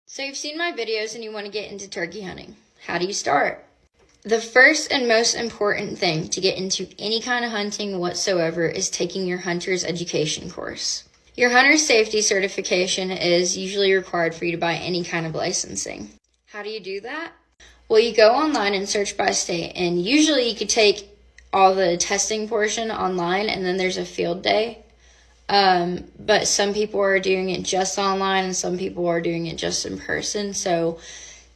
So you've seen my videos and you want to get into turkey hunting. How do you start? The first and most important thing to get into any kind of hunting whatsoever is taking your hunter's education course. Your hunter's safety certification is usually required for you to buy any kind of licensing. How do you do that? Well, you go online and search by state, and usually you could take all the testing portion online and then there's a field day. But some people are doing it just online and some people are doing it just in person. So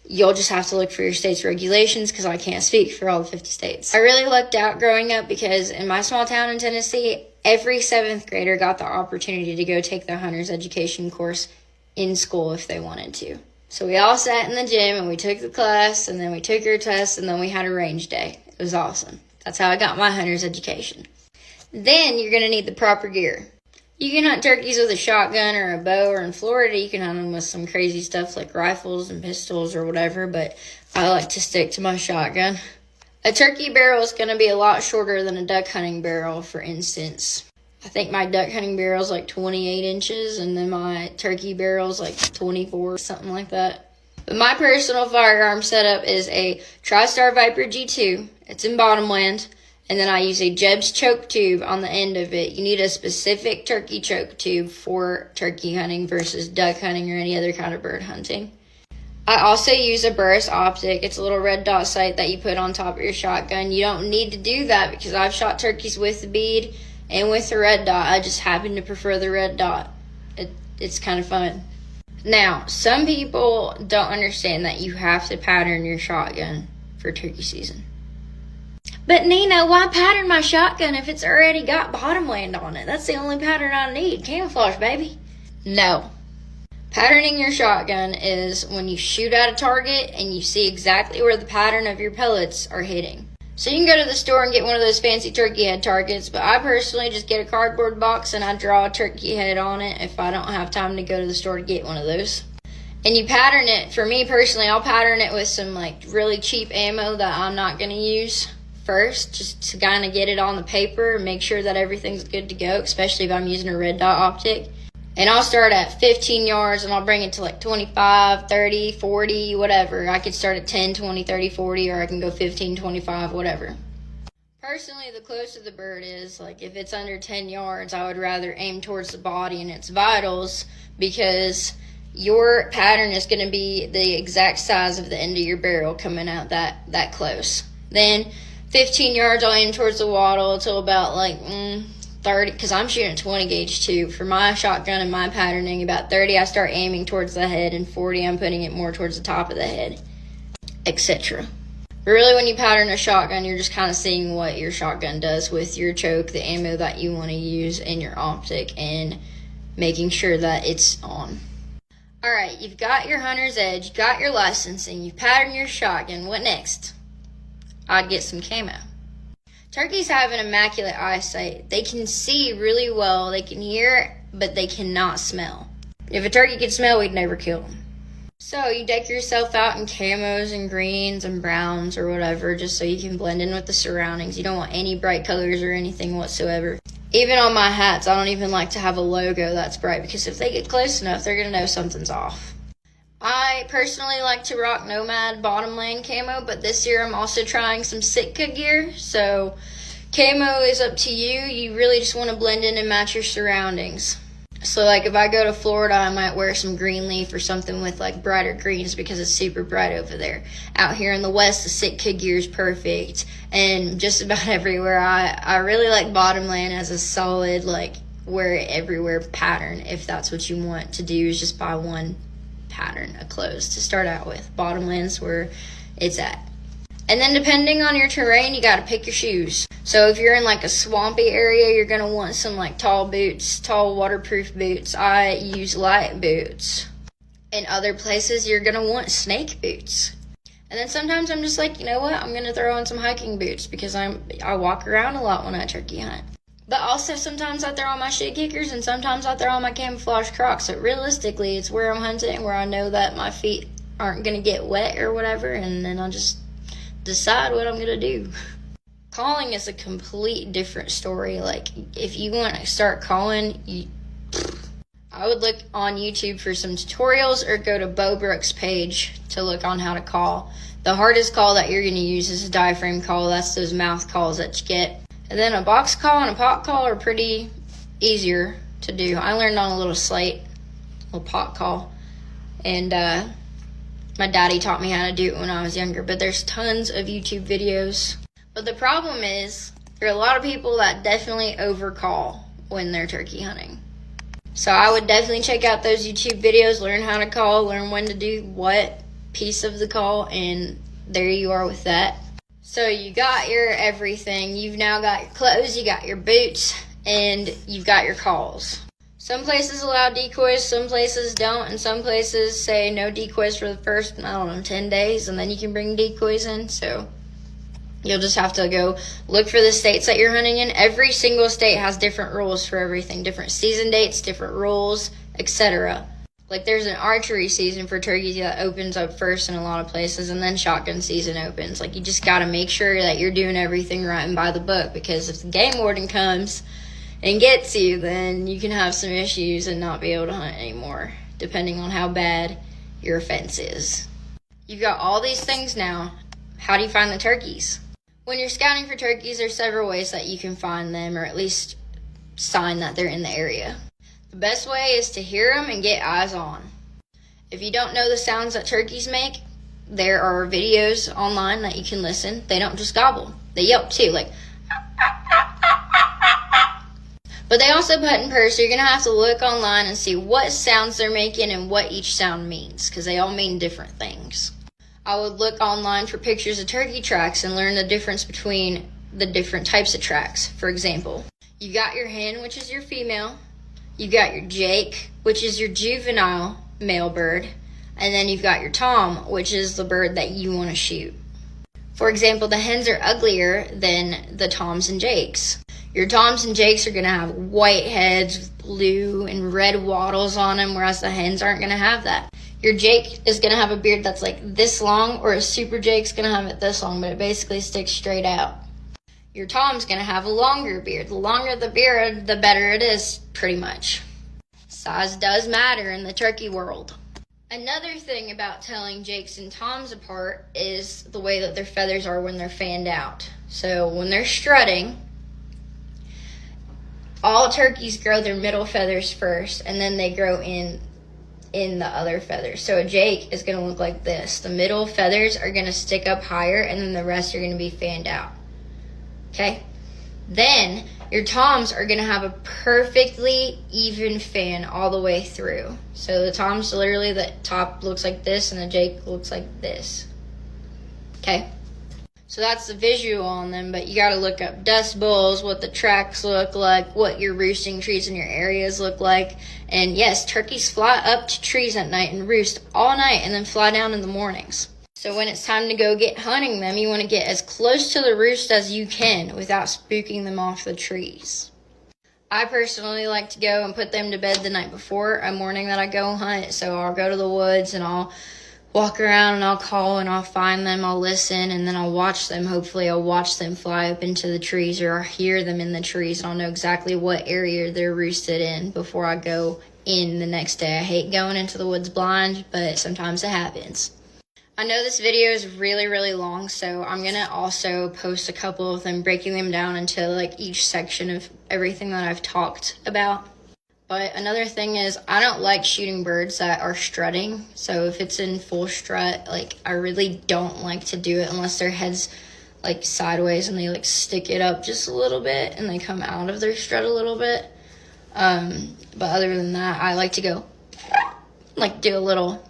you'll just have to look for your state's regulations because I can't speak for all the 50 states. I really lucked out growing up because in my small town in Tennessee, every 7th grader got the opportunity to go take the hunter's education course in school if they wanted to. So we all sat in the gym and we took the class and then we took our test and then we had a range day. It was awesome. That's how I got my hunter's education. Then you're going to need the proper gear. You can hunt turkeys with a shotgun or a bow, or in Florida, you can hunt them with some crazy stuff like rifles and pistols or whatever, but I like to stick to my shotgun. A turkey barrel is going to be a lot shorter than a duck hunting barrel, for instance. I think my duck hunting barrel is like 28 inches, and then my turkey barrel is like 24, something like that. But my personal firearm setup is a TriStar Viper G2. It's in bottomland. And then I use a Jeb's choke tube on the end of it. You need a specific turkey choke tube for turkey hunting versus duck hunting or any other kind of bird hunting. I also use a burst optic. It's a little red dot sight that you put on top of your shotgun. You don't need to do that because I've shot turkeys with the bead and with the red dot. I just happen to prefer the red dot. It's kind of fun. Now, some people don't understand that you have to pattern your shotgun for turkey season. But Nina, why pattern my shotgun if it's already got bottomland on it? That's the only pattern I need. Camouflage, baby. No. Patterning your shotgun is when you shoot at a target and you see exactly where the pattern of your pellets are hitting. So you can go to the store and get one of those fancy turkey head targets, but I personally just get a cardboard box and I draw a turkey head on it if I don't have time to go to the store to get one of those. And you pattern it. For me personally, I'll pattern it with some like really cheap ammo that I'm not going to use first, just to kind of get it on the paper and make sure that everything's good to go, especially if I'm using a red dot optic. And I'll start at 15 yards and I'll bring it to like 25, 30, 40, whatever. I could start at 10, 20, 30, 40, or I can go 15, 25, whatever. Personally, the closer the bird is, like if it's under 10 yards, I would rather aim towards the body and its vitals because your pattern is going to be the exact size of the end of your barrel coming out that close. Then 15 yards, I'll aim towards the wattle till about like 30, because I'm shooting 20 gauge too. For my shotgun and my patterning, about 30, I start aiming towards the head, and 40, I'm putting it more towards the top of the head, etc. But really, when you pattern a shotgun, you're just kind of seeing what your shotgun does with your choke, the ammo that you want to use, and your optic, and making sure that it's on. Alright, you've got your hunter's edge, you got your licensing, you've patterned your shotgun. What next? I'd get some camo. Turkeys have an immaculate eyesight. They can see really well, they can hear, but they cannot smell. If a turkey could smell, we'd never kill them. So you deck yourself out in camos and greens and browns or whatever, just so you can blend in with the surroundings. You don't want any bright colors or anything whatsoever. Even on my hats, I don't even like to have a logo that's bright, because if they get close enough, they're going to know something's off. I personally like to rock Nomad bottomland camo, but this year I'm also trying some Sitka gear. So camo is up to you. You really just want to blend in and match your surroundings. So like if I go to Florida, I might wear some green leaf or something with like brighter greens because it's super bright over there. Out here in the West, the Sitka gear is perfect. And just about everywhere, I really like bottomland as a solid like wear it everywhere pattern. If that's what you want to do, is just buy one pattern of clothes to start out with. Bottomland's where it's at. And then depending on your terrain, you got to pick your shoes. So if you're in like a swampy area, you're going to want some like tall boots, tall waterproof boots. I use light boots. In other places, you're going to want snake boots. And then sometimes I'm just like, you know what, I'm going to throw on some hiking boots because I walk around a lot when I turkey hunt. But also sometimes I throw on my shit kickers and sometimes I throw on my camouflage Crocs. So realistically, it's where I'm hunting, where I know that my feet aren't going to get wet or whatever, and then I'll just decide what I'm going to do. Calling is a complete different story. Like, if you want to start calling, I I would look on YouTube for some tutorials or go to Bo Brooks' page to look on how to call. The hardest call that you're going to use is a diaphragm call. That's those mouth calls that you get. And then a box call and a pot call are pretty easier to do. I learned on a little slate, a little pot call. And my daddy taught me how to do it when I was younger. But there's tons of YouTube videos. But the problem is there are a lot of people that definitely overcall when they're turkey hunting. So I would definitely check out those YouTube videos, learn how to call, learn when to do what piece of the call, and there you are with that. So you got your everything. You've now got your clothes, you got your boots, and you've got your calls. Some places allow decoys, some places don't, and some places say no decoys for the first, 10 days, and then you can bring decoys in. So you'll just have to go look for the states that you're hunting in. Every single state has different rules for everything, different season dates, different rules, etc. Like there's an archery season for turkeys that opens up first in a lot of places, and then shotgun season opens. Like you just got to make sure that you're doing everything right and by the book, because if the game warden comes and gets you, then you can have some issues and not be able to hunt anymore, depending on how bad your offense is. You've got all these things now. How do you find the turkeys? When you're scouting for turkeys, there's several ways that you can find them, or at least sign that they're in the area. The best way is to hear them and get eyes on. If you don't know the sounds that turkeys make, there are videos online that you can listen. They don't just gobble. They yelp too, like. But they also putt and purr, so you're going to have to look online and see what sounds they're making and what each sound means, because they all mean different things. I would look online for pictures of turkey tracks and learn the difference between the different types of tracks. For example, you got your hen, which is your female. You got your jake, which is your juvenile male bird. And then you've got your tom, which is the bird that you want to shoot. For example, the hens are uglier than the toms and jakes. Your toms and jakes are going to have white heads with blue and red wattles on them, whereas the hens aren't going to have that. Your jake is going to have a beard that's like this long, or a super jake's going to have it this long, but it basically sticks straight out. Your tom's going to have a longer beard. The longer the beard, the better it is, pretty much. Size does matter in the turkey world. Another thing about telling jakes and toms apart is the way that their feathers are when they're fanned out. So when they're strutting, all turkeys grow their middle feathers first, and then they grow in the other feathers. So a jake is going to look like this. The middle feathers are going to stick up higher, and then the rest are going to be fanned out. Okay? Then your toms are going to have a perfectly even fan all the way through. So the toms, literally the top looks like this, and the jake looks like this. Okay? So that's the visual on them, but you got to look up dust bowls, what the tracks look like, what your roosting trees in your areas look like. And yes, turkeys fly up to trees at night and roost all night and then fly down in the mornings. So when it's time to go get hunting them, you want to get as close to the roost as you can without spooking them off the trees. I personally like to go and put them to bed the night before a morning that I go hunt. So I'll go to the woods and I'll walk around and I'll call and I'll find them, I'll listen, and then I'll watch them. Hopefully I'll watch them fly up into the trees, or I'll hear them in the trees, and I'll know exactly what area they're roosted in before I go in the next day. I hate going into the woods blind, but sometimes it happens. I know this video is really, really long, so I'm going to also post a couple of them, breaking them down into like each section of everything that I've talked about. But another thing is, I don't like shooting birds that are strutting. So if it's in full strut, like I really don't like to do it unless their head's like sideways and they like stick it up just a little bit and they come out of their strut a little bit. But other than that, I like to go like do a little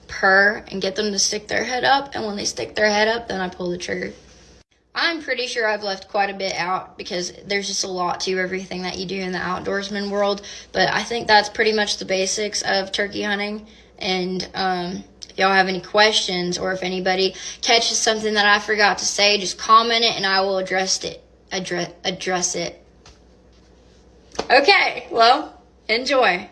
purr and get them to stick their head up. And when they stick their head up, then I pull the trigger. I'm pretty sure I've left quite a bit out because there's just a lot to everything that you do in the outdoorsman world. But I think that's pretty much the basics of turkey hunting. And if y'all have any questions, or if anybody catches something that I forgot to say, just comment it and I will address it. Okay, well, enjoy.